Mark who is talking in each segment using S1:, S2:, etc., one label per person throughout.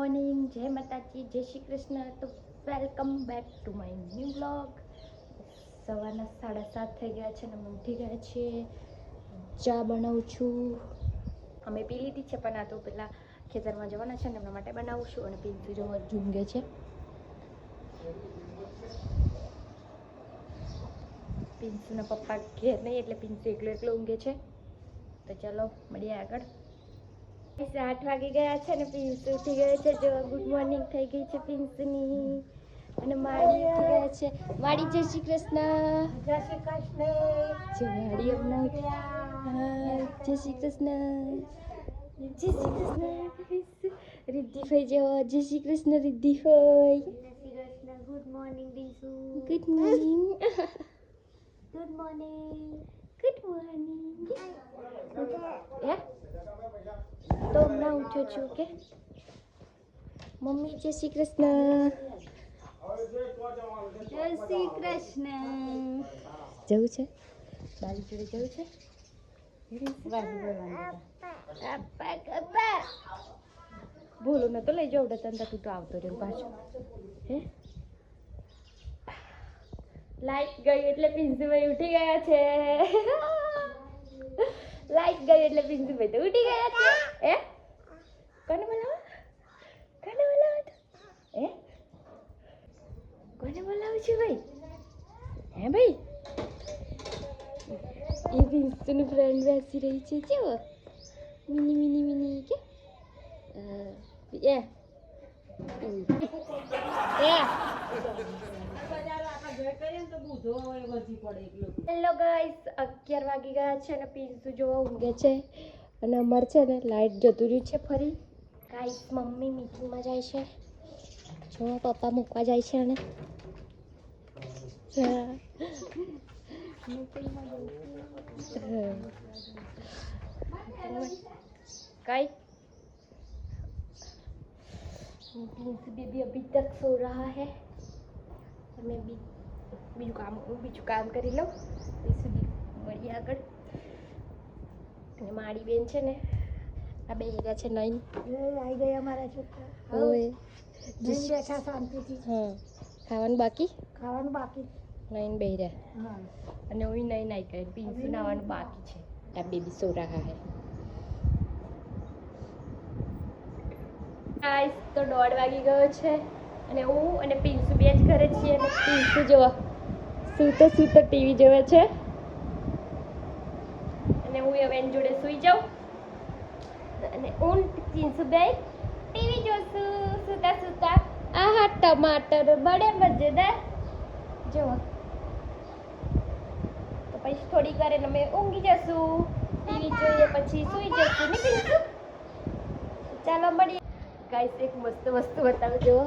S1: Morning, જય માતાજી, જય શ્રી કૃષ્ણ. તો welcome back to my new vlog. સવારના 7:30 થઈ ગયા છે અને અમે ઉઠી ગયા છીએ. ચા બનાવું છું. અમે પી લીધી છે પણ આ તો પેલા ખેતરમાં જવાના છે ને એમના માટે બનાવું છું. અને પિન્સુ જો ઝૂંઘે છે. પિન્સુના પપ્પા ઘેર નહીં એટલે પિન્સુ એકલો ઊંઘે છે. તો ચલો મળીએ આગળ. 8 વાગી ગયા છે ને પિન્સુ ઉઠી ગયો છે. જો ગુડ મોર્નિંગ થઈ ગઈ છે પિન્સુની. અને માડી ઉઠી ગયા છે. માડી જય શ્રી કૃષ્ણ.
S2: જય શ્રી કૃષ્ણ.
S1: જો માડી અમને જય શ્રી કૃષ્ણ. જય શ્રી કૃષ્ણ. રિદ્ધિભાઈ જો જય શ્રી કૃષ્ણ રિદ્ધિભાઈ.
S2: જય શ્રી કૃષ્ણ. ગુડ મોર્નિંગ ડીસુ.
S1: Good morning.
S2: Good morning.
S1: Good morning. તો હમણાં ઉઠ્યો છું કે મમ્મી જય શ્રી કૃષ્ણ.
S2: જય શ્રી કૃષ્ણ.
S1: જવું છે બાલી જોડે જવું છે. બોલો ને તો લઈ જાઉં તને તું તો આવતો રહ્યો પાછો. હે લાઈટ ગઈ એટલે પિન્સુભાઈ ઉઠી ગયા છે. લાઈટ ગઈ એટલે પિન્સુભાઈ તો ઉઠી ગયા છે. હે કોને બોલાવો હે કોને બોલાવું છું ભાઈ? હે ભાઈ એ પિન્સુની ફ્રેન્ડ બેસી રહી છે. જો મિની કે હેલો ગાઈસ, 11 વાગી ગયા છે અને પિન્સુ જોવા ઊંઘે છે. અને અમારે છે ને લાઈટ જતું રહ્યું છે ફરી. ગાઈસ મમ્મી મીટિંગમાં જાય છે. જો પપ્પા મૂકવા જાય છે. અને कई પિન્સુ બેબી अभी तक सो रहा है. मैं બીજું કામ કરી લઉં એ સુધી મળીએ આગળ. અને મારી બેન છે ને આ બે હીરા છે નઈન
S2: આવી ગયા મારા છોકરા.
S1: ઓય
S2: બેઠા શાંતિથી.
S1: હા ખાવાનું બાકી
S2: બાકી.
S1: નઈન બે રહ્યા.
S2: હા.
S1: અને હું નહીં નાઈ ગઈ. પિન્સુ નાવાનું બાકી છે. આ બેબી સો રહા હે. ગાઈસ તો 1:30 વાગી ગયો છે અને હું અને પિન્સુ બે જ ઘરે છીએ. અને પિન્સુ જો સૂતો ટીવી જોવે છે. અને હું હવે એની જોડે સૂઈ જાઉં. અને હું પિન્સુ બે ટીવી જોશું સૂતા. આહા ટમાટર બડે મજેદાર. જો તો પછી થોડીક વાર અમે ઊંઘી જશું. ટીવી જોઈએ પછી સૂઈ જશું ને પિન્સુ. ચાલો મળીએ. ગાઈસ એક મસ્ત વસ્તુ બતાવું જો.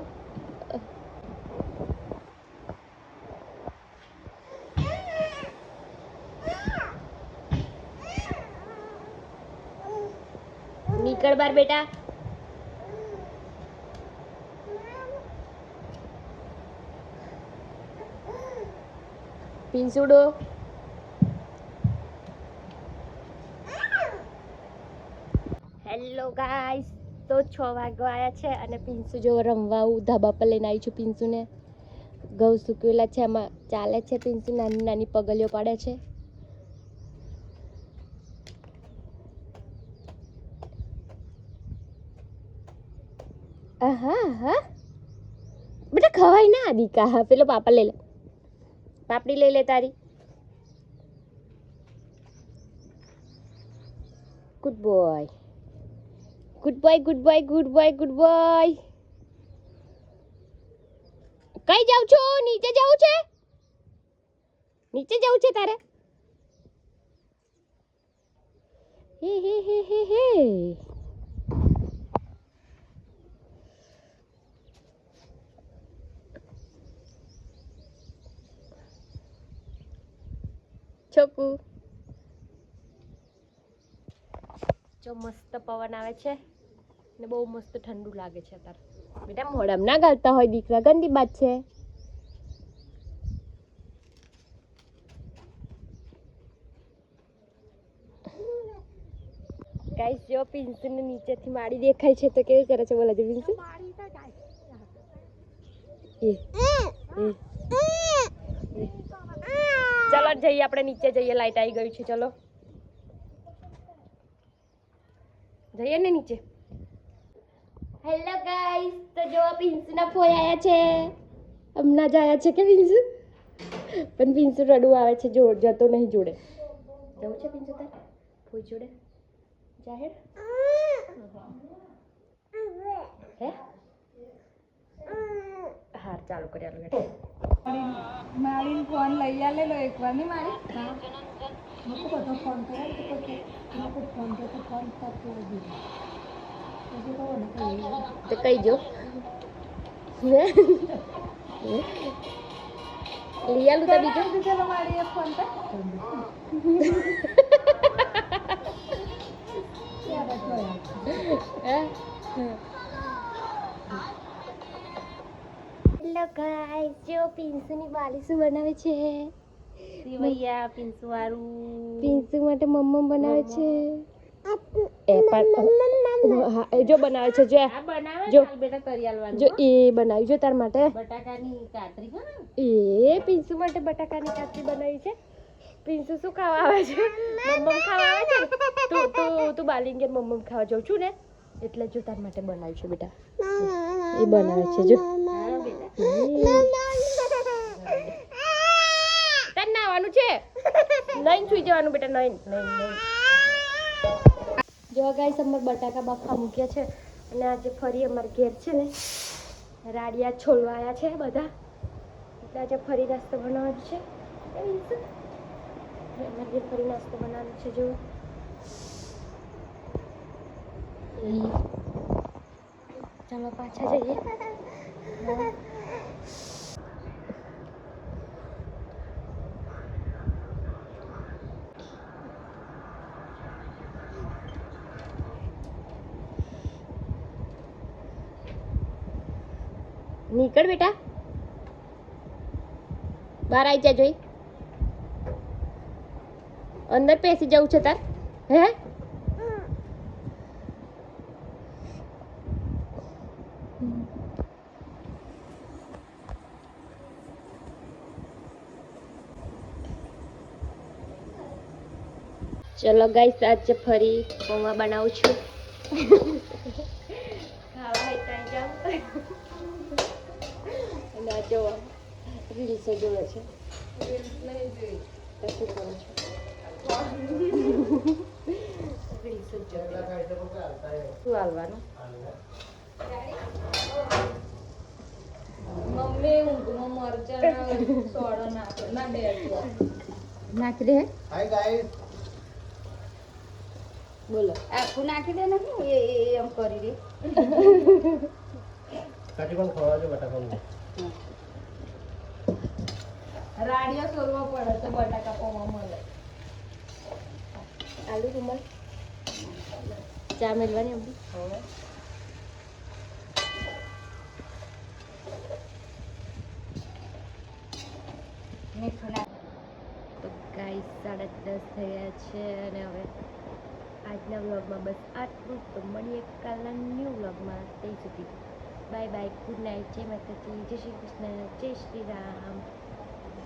S1: નીકળ બાર બેટા. પિન્સુડો હેલો ગાઈસ, તો 6 વાગવા આવ્યા છે અને પિન્સુ જો રમવા ધાબા પર લઈને આવી છું. પિન્સુને ઘઉં સૂકવેલા છે એમાં ચાલે છે. પિન્સુ નાની પગલીઓ પાડે છે. આહા બેટા ખવાય ના દીકા. હા પેલો પાપા લઈ લે. પાપડી લઈ લે તારી. Good boy. કઈ જાવ છો? નીચે જવું છે તારે? હે છોકુ જો મસ્ત પવન આવે છે ને બહુ મસ્ત ઠંડુ લાગે છે. તાર બેટા મોઢામાં ના ગાલતા હોય દીકરા, ગંદી વાત છે. ગાઈસ જો પિન્સુ ને નીચેથી માડી દેખાય છે તો કેવી કરે છે બોલા જો પિન્સુ. એ ચાલો જઈએ આપણે નીચે જઈએ, લાઈટ આવી ગઈ છે. ચલો જઈએ ને નીચે. હેલો ગાઈસ, તો જો પિન્સુના ફોઈ આયા છે. હમણાં જ આયા છે કે પિન્સુ? પણ પિન્સુ રડવું આવે છે, જો જતો નહીં જોડે. જવું છે પિન્સુ તાર ફોઈ જોડે જાહેર? હે હાર ચાલુ કરી આલો બેટા.
S2: મારી ફોન લઈ આલે લો એકવાર ની મારી મુકો બધો ફોન કરે તો મુકો ફોન તો ફોન કરતો દીધો
S1: તો કઈ જો લઈ આલું તો બીજો
S2: ચલો મારી એક ફોન પર હેલો ગાઈસ, જો પિન્સુની બાલી શું બનાવે છે?
S1: સેવૈયા પિન્સુ વાળું.
S2: પિન્સુ માટે મમ્મમ બનાવે છે.
S1: એ પણ હા એ જો બનાવે છે. જો જો બેટા કરી આલવાનું. જો એ બનાવી જો તાર માટે બટાકાની કાતરી. હા એ પિન્સુ માટે બટાકાની કાતરી બનાવી છે. પિન્સુ શું ખાવા આવે છે? મમ્મમ ખાવા આવે છે. તું બાલિંગે મમ્મમ ખાવા જાઉં છું ને એટલે જો તાર માટે બનાવ્યું છે બેટા. એ બનાવે છે જો. તાર નાવાનું છે. નહીં સુઈ જવાનું બેટા. નહીં. જો ગાઈસ અમાર બટાકા બાફા મૂક્યા છે અને આજે ફરી અમાર ઘેર છે ને રાડિયા છોલવાયા છે બધા, એટલે આજે ફરી નાસ્તો બનાવવાનો છે. અમાર ઘેર ફરી નાસ્તો બનાવવાનો છે. જો ચાલો પાછા જઈએ. નીકળ બેટા, બહાર આવી જા. જોઈ અંદર પેસી જવું છે તાર? હે ચલો ગાઈસ, આજે ફરી પૌવા બનાવું છું. ખાવા હેઠા જાવ અને આ જો રીલ્સો જોવે છે. શું કરો છો? રીલ્સો જોવે. શું હાલવાનું?
S2: મમ્મી ઊંઘમાં મરચાં સોડો નાખી દે.
S3: હાય ગાઈસ,
S1: બોલો.
S2: આખું નાખી દે ને એ એમ કરી દે.
S3: કાચી પણ ખવડાવજો બટાકાનું.
S2: રાડિયો સોરવા પડે તો બટાકા પૌવા મળે.
S1: આલુ રૂમાલ ચા મેળવાની અમને.
S2: મીઠું નાખ.
S1: તો ગાઈસ 10:30 થયા છે અને હવે આજના વ્લોગમાં બસ આટલું. તો મળીએ કાલના ન્યૂ વ્લોગમાં. ત્યાં સુધી બાય બાય, ગુડ નાઇટ, જય માતાજી, જય શ્રી કૃષ્ણ, જય શ્રી રામ.